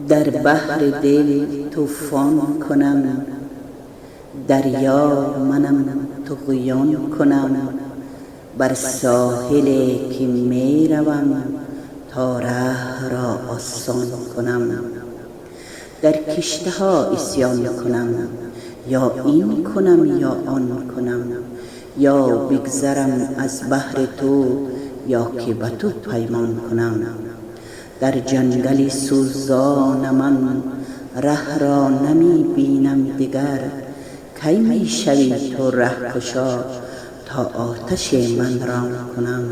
در بحر دل طوفان کنم، دریا منم طغیان کنم. بر ساحل که می روم تا ره را آسان کنم. در کشته ها عصیان کنم، یا این کنم یا آن کنم. یا بگذرم از بحر تو، یا که به تو پیمان کنم. در جنگل سوزان من ره را نمی بینم دگر. کی می شوی تو رهگشا تا آتش من ران کنم.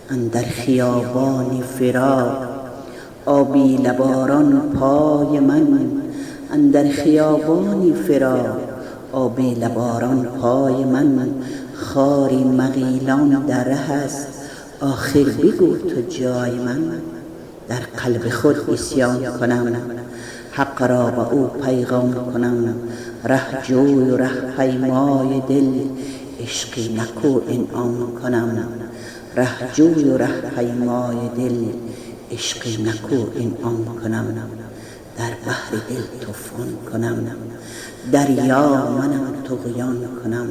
اندر خیابان فراق آبی لباران پای من. اندر خیابان فراق آبی لباران پای من. خاری مغیلان در ره است، آخر بگو تو جای من. در قلب خود عصیان کنم، حق را به او پیغام کنم. ره جوی و ره پیمای دل، عشقی نکو انعام کنم. ره جوی و ره پیمای دل، عشقی نکو انعام کنم. در بحر دل طوفان کنم، دریا منم طغیان کنم.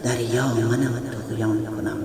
دریا منم طغیان کنم.